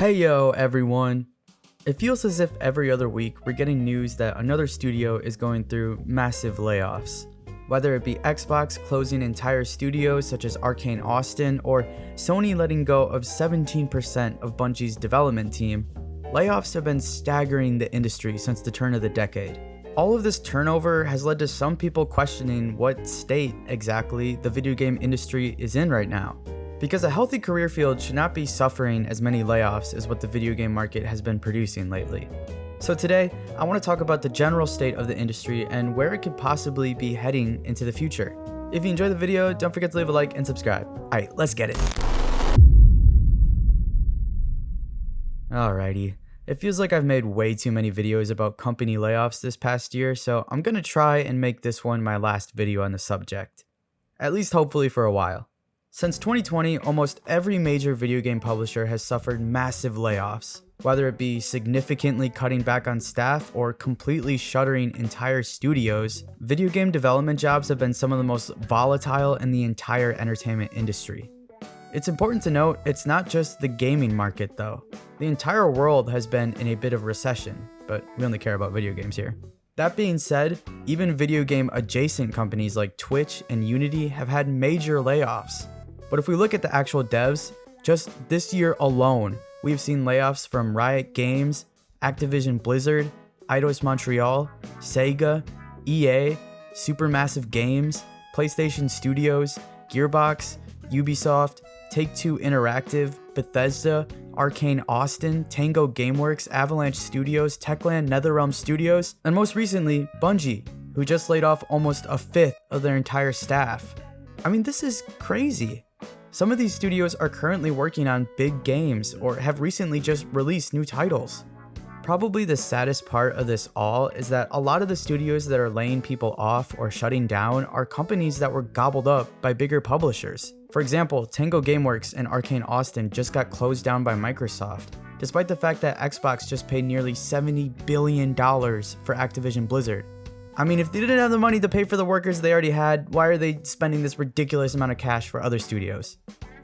Hey yo everyone! It feels as if every other week we're getting news that another studio is going through massive layoffs. Whether it be Xbox closing entire studios such as Arcane Austin or Sony letting go of 17% of Bungie's development team, layoffs have been staggering the industry since the turn of the decade. All of this turnover has led to some people questioning what state exactly the video game industry is in right now. Because a healthy career field should not be suffering as many layoffs as what the video game market has been producing lately. So today, I want to talk about the general state of the industry and where it could possibly be heading into the future. If you enjoyed the video, don't forget to leave a like and subscribe. Alright, let's get it. Alrighty. It feels like I've made way too many videos about company layoffs this past year, so I'm gonna try and make this one my last video on the subject. At least hopefully for a while. Since 2020, almost every major video game publisher has suffered massive layoffs, whether it be significantly cutting back on staff or completely shuttering entire studios. Video game development jobs have been some of the most volatile in the entire entertainment industry. It's important to note it's not just the gaming market though. The entire world has been in a bit of recession, but we only care about video games here. That being said, even video game adjacent companies like Twitch and Unity have had major layoffs. But if we look at the actual devs, just this year alone, we've seen layoffs from Riot Games, Activision Blizzard, Eidos Montreal, Sega, EA, Supermassive Games, PlayStation Studios, Gearbox, Ubisoft, Take-Two Interactive, Bethesda, Arcane Austin, Tango Gameworks, Avalanche Studios, Techland, NetherRealm Studios, and most recently, Bungie, who just laid off almost a fifth of their entire staff. I mean, this is crazy. Some of these studios are currently working on big games or have recently just released new titles. Probably the saddest part of this all is that a lot of the studios that are laying people off or shutting down are companies that were gobbled up by bigger publishers. For example, Tango Gameworks and Arcane Austin just got closed down by Microsoft, despite the fact that Xbox just paid nearly $70 billion for Activision Blizzard. I mean, if they didn't have the money to pay for the workers they already had, why are they spending this ridiculous amount of cash for other studios?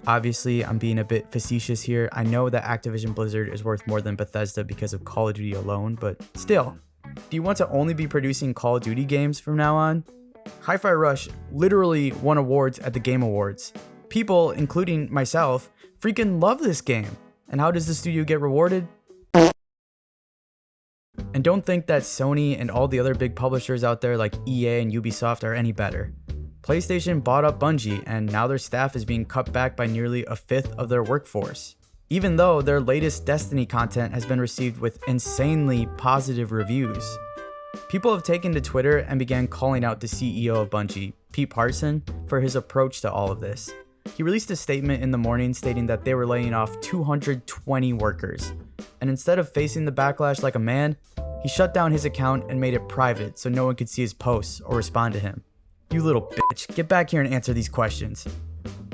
Obviously, I'm being a bit facetious here. I know that Activision Blizzard is worth more than Bethesda because of Call of Duty alone, but still, do you want to only be producing Call of Duty games from now on? Hi-Fi Rush literally won awards at the Game Awards. People, including myself, freaking love this game. And how does the studio get rewarded? And don't think that Sony and all the other big publishers out there like EA and Ubisoft are any better. PlayStation bought up Bungie and now their staff is being cut back by nearly a fifth of their workforce. Even though their latest Destiny content has been received with insanely positive reviews. People have taken to Twitter and began calling out the CEO of Bungie, Pete Parson, for his approach to all of this. He released a statement in the morning stating that they were laying off 220 workers. And instead of facing the backlash like a man, he shut down his account and made it private so no one could see his posts or respond to him. You little bitch, get back here and answer these questions.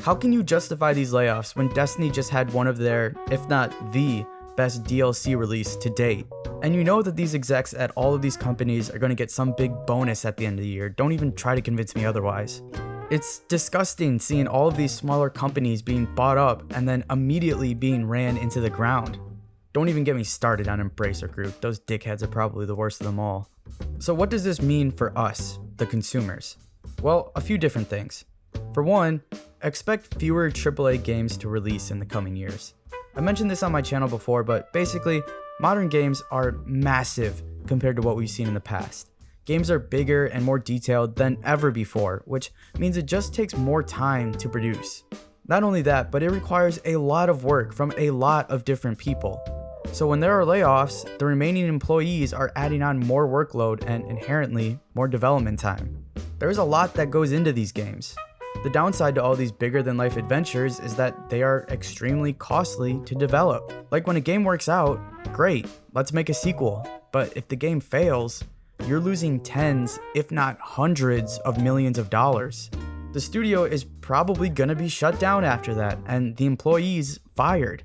How can you justify these layoffs when Destiny just had one of their, if not the, best DLC release to date? And you know that these execs at all of these companies are going to get some big bonus at the end of the year. Don't even try to convince me otherwise. It's disgusting seeing all of these smaller companies being bought up and then immediately being ran into the ground. Don't even get me started on Embracer Group. Those dickheads are probably the worst of them all. So what does this mean for us, the consumers? Well, a few different things. For one, expect fewer AAA games to release in the coming years. I mentioned this on my channel before, but basically, modern games are massive compared to what we've seen in the past. Games are bigger and more detailed than ever before, which means it just takes more time to produce. Not only that, but it requires a lot of work from a lot of different people. So when there are layoffs, the remaining employees are adding on more workload and inherently more development time. There's a lot that goes into these games. The downside to all these bigger than life adventures is that they are extremely costly to develop. Like when a game works out, great, let's make a sequel. But if the game fails, you're losing tens, if not hundreds of millions of dollars. The studio is probably gonna be shut down after that and the employees fired.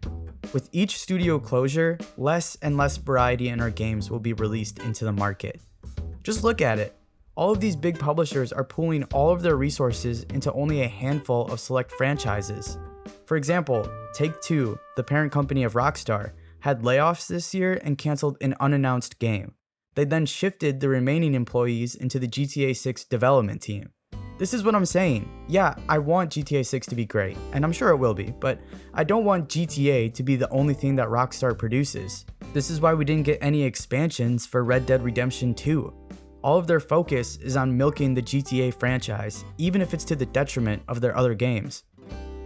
With each studio closure, less and less variety in our games will be released into the market. Just look at it. All of these big publishers are pooling all of their resources into only a handful of select franchises. For example, Take-Two, the parent company of Rockstar, had layoffs this year and canceled an unannounced game. They then shifted the remaining employees into the GTA 6 development team. This is what I'm saying. Yeah, I want GTA 6 to be great, and I'm sure it will be, but I don't want GTA to be the only thing that Rockstar produces. This is why we didn't get any expansions for Red Dead Redemption 2. All of their focus is on milking the GTA franchise, even if it's to the detriment of their other games.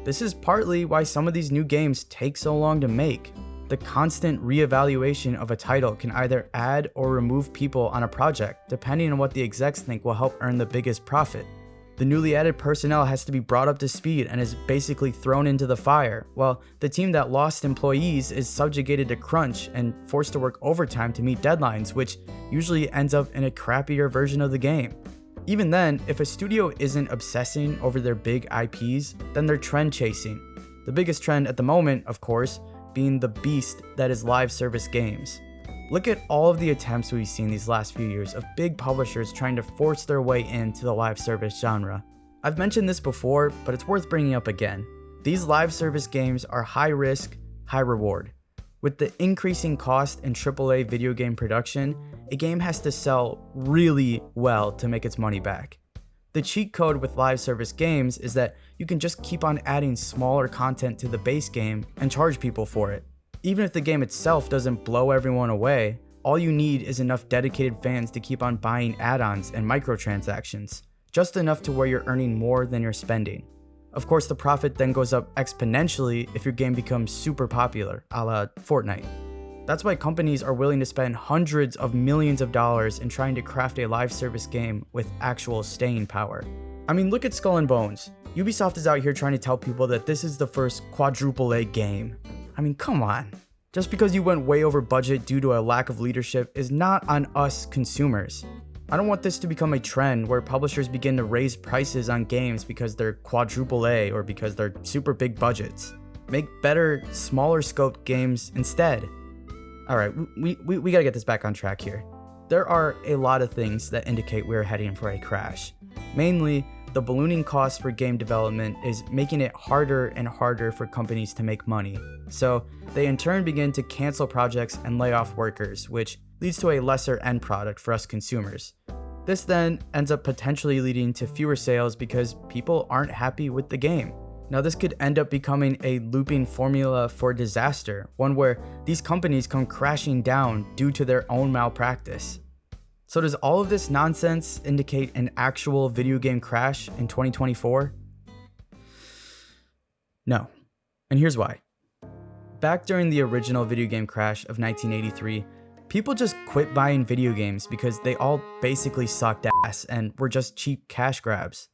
This is partly why some of these new games take so long to make. The constant reevaluation of a title can either add or remove people on a project, depending on what the execs think will help earn the biggest profit. The newly added personnel has to be brought up to speed and is basically thrown into the fire, while the team that lost employees is subjugated to crunch and forced to work overtime to meet deadlines, which usually ends up in a crappier version of the game. Even then, if a studio isn't obsessing over their big IPs, then they're trend chasing. The biggest trend at the moment, of course, being the beast that is live service games. Look at all of the attempts we've seen these last few years of big publishers trying to force their way into the live service genre. I've mentioned this before, but it's worth bringing up again. These live service games are high risk, high reward. With the increasing cost in AAA video game production, a game has to sell really well to make its money back. The cheat code with live service games is that you can just keep on adding smaller content to the base game and charge people for it. Even if the game itself doesn't blow everyone away, all you need is enough dedicated fans to keep on buying add-ons and microtransactions, just enough to where you're earning more than you're spending. Of course, the profit then goes up exponentially if your game becomes super popular, a la Fortnite. That's why companies are willing to spend hundreds of millions of dollars in trying to craft a live service game with actual staying power. I mean, look at Skull and Bones. Ubisoft is out here trying to tell people that this is the first quadruple A game. I mean, come on. Just because you went way over budget due to a lack of leadership is not on us consumers. I don't want this to become a trend where publishers begin to raise prices on games because they're quadruple A or because they're super big budgets. Make better, smaller scoped games instead. Alright, we gotta get this back on track here. There are a lot of things that indicate we're heading for a crash. Mainly, the ballooning cost for game development is making it harder and harder for companies to make money. So they in turn begin to cancel projects and lay off workers, which leads to a lesser end product for us consumers. This then ends up potentially leading to fewer sales because people aren't happy with the game. Now this could end up becoming a looping formula for disaster, one where these companies come crashing down due to their own malpractice. So does all of this nonsense indicate an actual video game crash in 2024? No. And here's why. Back during the original video game crash of 1983, people just quit buying video games because they all basically sucked ass and were just cheap cash grabs.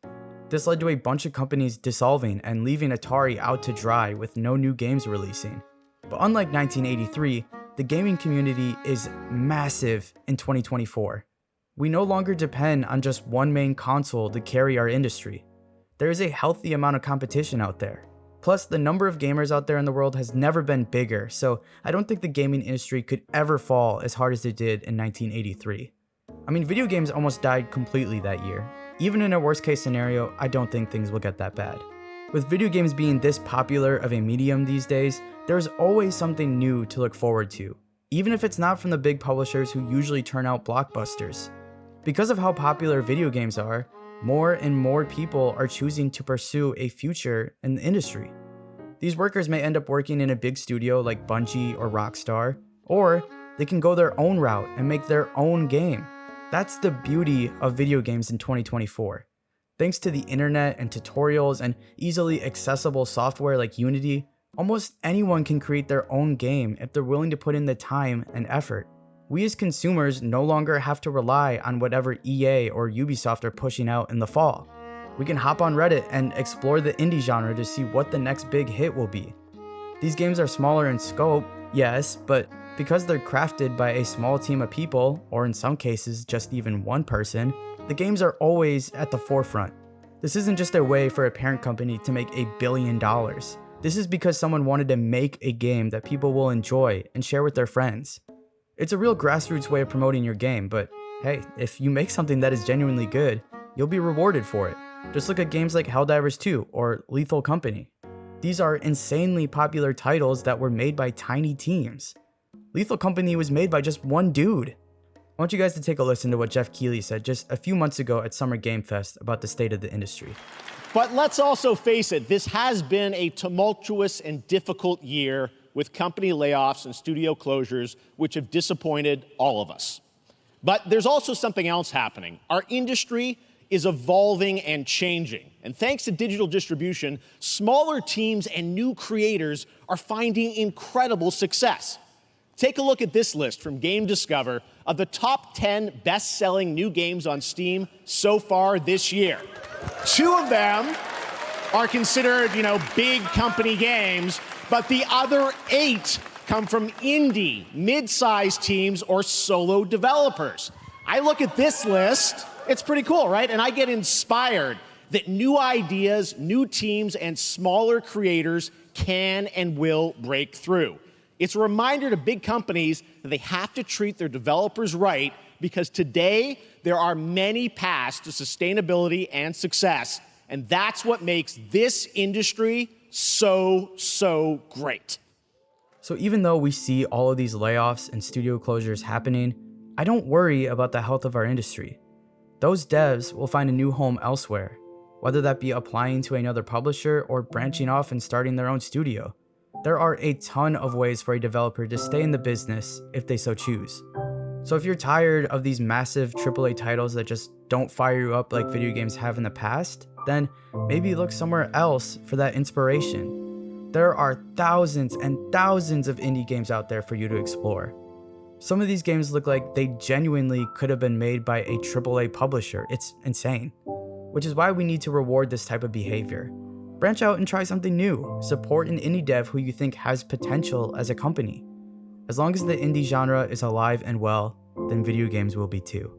This led to a bunch of companies dissolving and leaving Atari out to dry with no new games releasing. But unlike 1983, the gaming community is massive in 2024. We no longer depend on just one main console to carry our industry. There is a healthy amount of competition out there. Plus, the number of gamers out there in the world has never been bigger, so I don't think the gaming industry could ever fall as hard as it did in 1983. I mean, video games almost died completely that year. Even in a worst case scenario, I don't think things will get that bad. With video games being this popular of a medium these days, there's always something new to look forward to, even if it's not from the big publishers who usually turn out blockbusters. Because of how popular video games are, more and more people are choosing to pursue a future in the industry. These workers may end up working in a big studio like Bungie or Rockstar, or they can go their own route and make their own game. That's the beauty of video games in 2024. Thanks to the internet and tutorials and easily accessible software like Unity, almost anyone can create their own game if they're willing to put in the time and effort. We as consumers no longer have to rely on whatever EA or Ubisoft are pushing out in the fall. We can hop on Reddit and explore the indie genre to see what the next big hit will be. These games are smaller in scope, yes, but because they're crafted by a small team of people, or in some cases just even one person, the games are always at the forefront. This isn't just a way for a parent company to make $1 billion. This is because someone wanted to make a game that people will enjoy and share with their friends. It's a real grassroots way of promoting your game, but hey, if you make something that is genuinely good, you'll be rewarded for it. Just look at games like Helldivers 2 or Lethal Company. These are insanely popular titles that were made by tiny teams. Lethal Company was made by just one dude. I want you guys to take a listen to what Jeff Keighley said just a few months ago at Summer Game Fest about the state of the industry. But let's also face it, this has been a tumultuous and difficult year with company layoffs and studio closures, which have disappointed all of us. But there's also something else happening. Our industry is evolving and changing. And thanks to digital distribution, smaller teams and new creators are finding incredible success. Take a look at this list from Game Discover of the top 10 best-selling new games on Steam so far this year. 2 of them are considered, big company games, but the other 8 come from indie, mid-sized teams or solo developers. I look at this list, it's pretty cool, right? And I get inspired that new ideas, new teams, and smaller creators can and will break through. It's a reminder to big companies that they have to treat their developers right, because today there are many paths to sustainability and success, and that's what makes this industry so great. So even though we see all of these layoffs and studio closures happening, I don't worry about the health of our industry. Those devs will find a new home elsewhere, whether that be applying to another publisher or branching off and starting their own studio. There are a ton of ways for a developer to stay in the business if they so choose. So if you're tired of these massive AAA titles that just don't fire you up like video games have in the past, then maybe look somewhere else for that inspiration. There are thousands and thousands of indie games out there for you to explore. Some of these games look like they genuinely could have been made by a AAA publisher. It's insane. Which is why we need to reward this type of behavior. Branch out and try something new. Support an indie dev who you think has potential as a company. As long as the indie genre is alive and well, then video games will be too.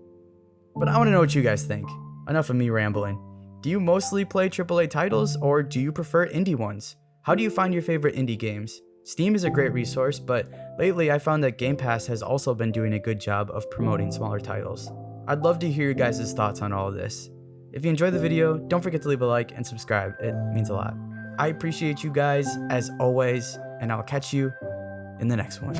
But I want to know what you guys think. Enough of me rambling. Do you mostly play AAA titles, or do you prefer indie ones? How do you find your favorite indie games? Steam is a great resource, but lately I found that Game Pass has also been doing a good job of promoting smaller titles. I'd love to hear your guys' thoughts on all of this. If you enjoyed the video, don't forget to leave a like and subscribe. It means a lot. I appreciate you guys as always, and I'll catch you in the next one.